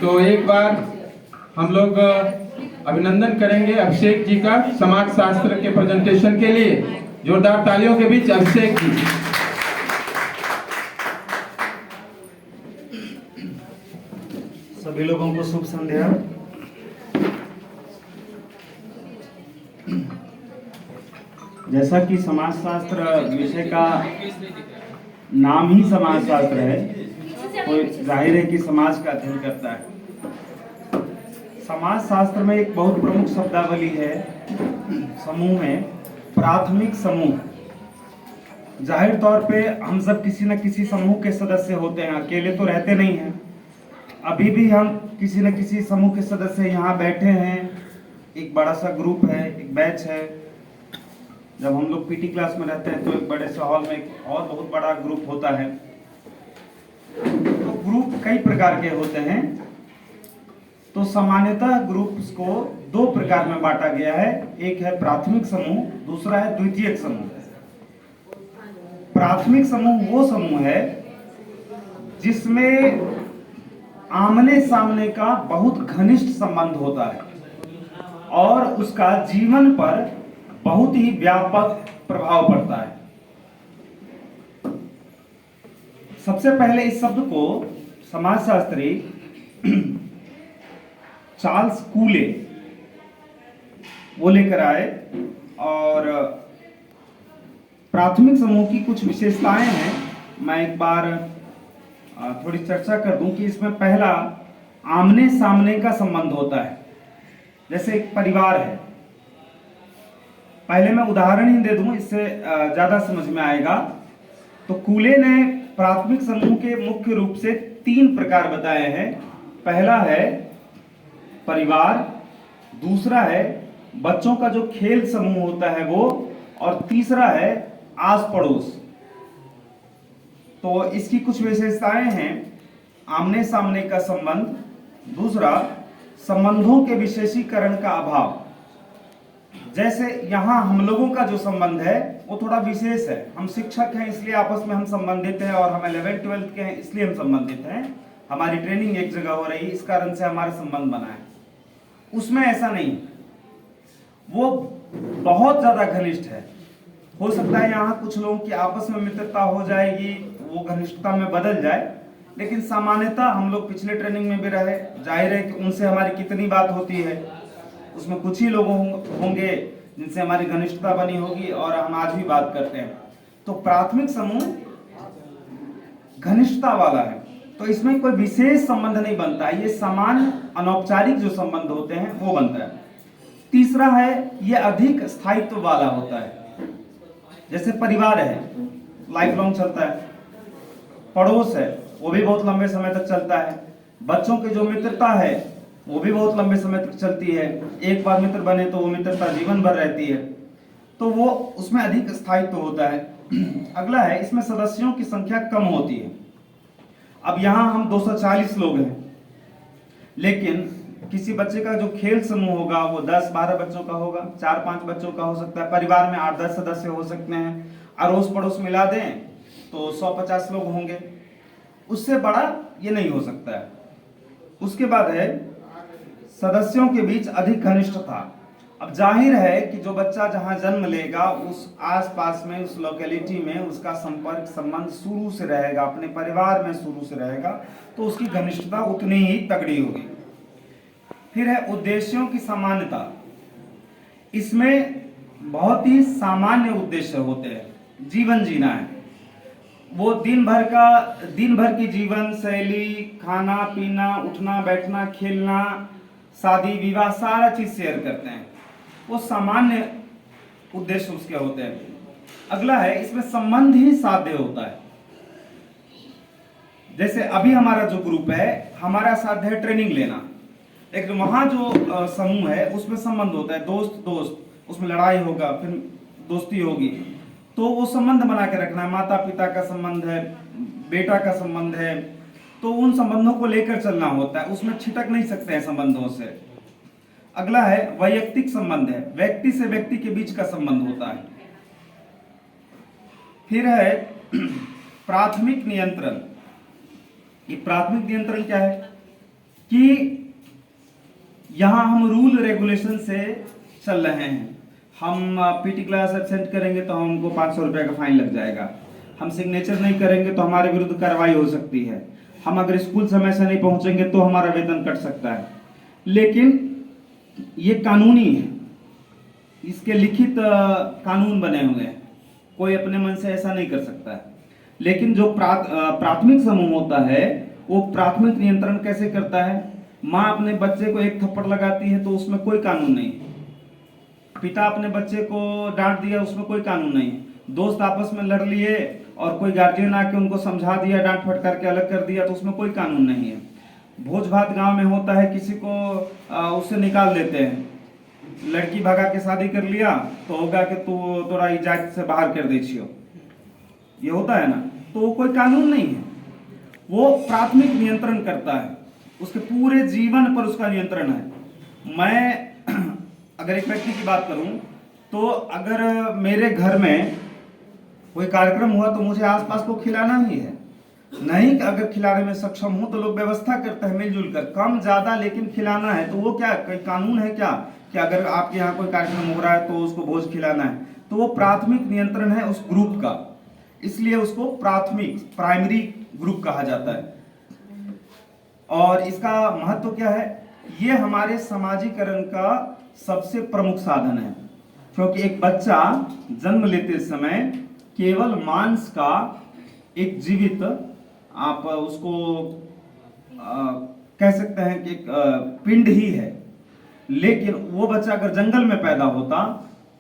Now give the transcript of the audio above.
तो एक बार हम लोग अभिनंदन करेंगे अभिषेक जी का समाज शास्त्र के प्रेजेंटेशन के लिए। जोरदार तालियों के बीच अभिषेक जी। सभी लोगों को शुभ संध्या। जैसा कि समाजशास्त्र विषय का नाम ही समाजशास्त्र है, तो जाहिर है कि समाज का अध्ययन करता है। समाजशास्त्र में एक बहुत प्रमुख शब्दावली है समूह में, प्राथमिक समूह। जाहिर तौर पे हम सब किसी न किसी समूह के सदस्य होते हैं, अकेले तो रहते नहीं हैं। अभी भी हम किसी न किसी समूह के सदस्य यहाँ बैठे हैं। एक बड़ा सा ग्रुप है, एक बैच है। जब हम लोग पीटी क्लास में रहते हैं तो एक बड़े से हॉल में एक और बहुत बड़ा ग्रुप होता है। तो ग्रुप कई प्रकार के होते हैं। तो सामान्यतः ग्रुप्स को दो प्रकार में बांटा गया है, एक है प्राथमिक समूह, दूसरा है द्वितीयक समूह। प्राथमिक समूह वो समूह है जिसमें आमने सामने का बहुत घनिष्ठ संबंध होता है और उसका जीवन पर बहुत ही व्यापक प्रभाव पड़ता है। सबसे पहले इस शब्द को समाजशास्त्री चार्ल्स कूले वो लेकर आए और प्राथमिक समूह की कुछ विशेषताएं हैं। मैं एक बार थोड़ी चर्चा कर दूं कि इसमें पहला आमने सामने का संबंध होता है। जैसे एक परिवार है, पहले मैं उदाहरण ही दे दूं, इससे ज्यादा समझ में आएगा। तो कूले ने प्राथमिक समूह के मुख्य रूप से 3 प्रकार बताए हैं। पहला है परिवार, दूसरा है बच्चों का जो खेल समूह होता है वो, और तीसरा है आस पड़ोस। तो इसकी कुछ विशेषताएं हैं। आमने सामने का संबंध, दूसरा संबंधों के विशेषीकरण का अभाव। जैसे यहाँ हम लोगों का जो संबंध है वो थोड़ा विशेष है। हम शिक्षक हैं इसलिए आपस में हम संबंधित हैं, और हम 11th-12th के हैं इसलिए हम संबंधित हैं। हमारी ट्रेनिंग एक जगह हो रही है, इस कारण से हमारा संबंध बना है। उसमें ऐसा नहीं, वो बहुत ज्यादा घनिष्ठ है। हो सकता है यहाँ कुछ लोगों की आपस में मित्रता हो जाएगी, वो घनिष्ठता में बदल जाए, लेकिन सामान्यतः हम लोग पिछले ट्रेनिंग में भी रहे, जाहिर है कि उनसे हमारी कितनी बात होती है, उसमें कुछ ही लोग होंगे जिनसे हमारी घनिष्ठता बनी होगी और हम आज भी बात करते हैं। तो प्राथमिक समूह घनिष्ठता वाला है, तो इसमें कोई विशेष संबंध नहीं बनता है। ये सामान्य अनौपचारिक जो संबंध होते हैं वो बनता है। तीसरा है ये अधिक स्थायित्व वाला होता है। जैसे परिवार है, लाइफ लॉन्ग चलता है। पड़ोस है, वो भी बहुत लंबे समय तक चलता है। बच्चों की जो मित्रता है वो भी बहुत लंबे समय तक चलती है। एक बार मित्र बने तो वो मित्रता जीवन भर रहती है, तो वो उसमें अधिक स्थायित्व होता है। अगला है इसमें सदस्यों की संख्या कम होती है। अब यहाँ हम 240 लोग हैं, लेकिन किसी बच्चे का जो खेल समूह होगा वो 10-12 बच्चों का होगा, 4-5 बच्चों का हो सकता है। परिवार में 8-10 सदस्य हो सकते हैं। अड़ोस पड़ोस मिला दें तो 100-50 लोग होंगे, उससे बड़ा ये नहीं हो सकता है। उसके बाद है सदस्यों के बीच अधिक घनिष्ठता। अब जाहिर है कि जो बच्चा जहां जन्म लेगा उस आसपास में, उस लोकेलिटी में उसका संपर्क संबंध शुरू से रहेगा, अपने परिवार में शुरू से रहेगा, तो उसकी घनिष्ठता उतनी ही तगड़ी होगी। फिर है उद्देश्यों की समानता। इसमें बहुत ही सामान्य उद्देश्य होते हैं। जीवन जीना है, वो दिन भर की जीवन शैली, खाना पीना, उठना बैठना, खेलना, शादी विवाह, सारा चीज शेयर करते हैं। वो सामान्य उद्देश्य उसके होते हैं। अगला है इसमें संबंध ही साध्य होता है। जैसे अभी हमारा जो ग्रुप है, हमारा साध्य है ट्रेनिंग लेना, लेकिन वहां जो समूह है उसमें संबंध होता है, दोस्त, उसमें लड़ाई होगा, फिर दोस्ती होगी, तो वो संबंध बना के रखना है। माता पिता का संबंध है, बेटा का संबंध है, तो उन संबंधों को लेकर चलना होता है, उसमें छिटक नहीं सकते हैं संबंधों से। अगला है वैयक्तिक संबंध है, व्यक्ति से व्यक्ति के बीच का संबंध होता है। फिर है प्राथमिक नियंत्रण। ये प्राथमिक नियंत्रण क्या है कि यहाँ हम रूल रेगुलेशन से चल रहे हैं। हम पीटी क्लास एब्सेंट करेंगे तो हमको 500 रुपये का फाइन लग जाएगा। हम सिग्नेचर नहीं करेंगे तो हमारे विरुद्ध कार्रवाई हो सकती है। हम अगर स्कूल समय से नहीं पहुंचेंगे तो हमारा वेतन कट सकता है। लेकिन ये कानूनी है, इसके लिखित कानून बने हुए हैं, कोई अपने मन से ऐसा नहीं कर सकता है। लेकिन जो प्राथमिक समूह होता है वो प्राथमिक नियंत्रण कैसे करता है? माँ अपने बच्चे को एक थप्पड़ लगाती है तो उसमें कोई कानून नहीं, पिता अपने बच्चे को डांट दिया उसमें कोई कानून नहीं, दोस्त आपस में लड़ लिए और कोई गार्जियन आके उनको समझा दिया, डांट फटकार के अलग कर दिया तो उसमें कोई कानून नहीं है। भोज भात गांव में होता है, किसी को उससे निकाल देते हैं, लड़की भगा के शादी कर लिया तो होगा कि तू तोरा इजाजत से बाहर कर दे छियो, ये होता है ना। तो वो कोई कानून नहीं है, वो प्राथमिक नियंत्रण करता है, उसके पूरे जीवन पर उसका नियंत्रण है। मैं अगर एक व्यक्ति की बात करूं तो अगर मेरे घर में कोई कार्यक्रम हुआ तो मुझे आसपास को खिलाना ही है, नहीं अगर खिलाने में सक्षम हूं तो लोग व्यवस्था करते हैं मिलजुल कर, कम ज्यादा लेकिन खिलाना है। तो वो क्या कोई कानून है क्या कि अगर आपके यहाँ कोई कार्यक्रम हो रहा है तो उसको भोज खिलाना है? तो वो प्राथमिक नियंत्रण है उस ग्रुप का, इसलिए उसको प्राइमरी ग्रुप कहा जाता है। और इसका महत्व क्या है? ये हमारे समाजीकरण का सबसे प्रमुख साधन है, क्योंकि एक बच्चा जन्म लेते समय केवल मांस का एक जीवित, आप उसको कह सकते हैं कि एक पिंड ही है। लेकिन वो बच्चा अगर जंगल में पैदा होता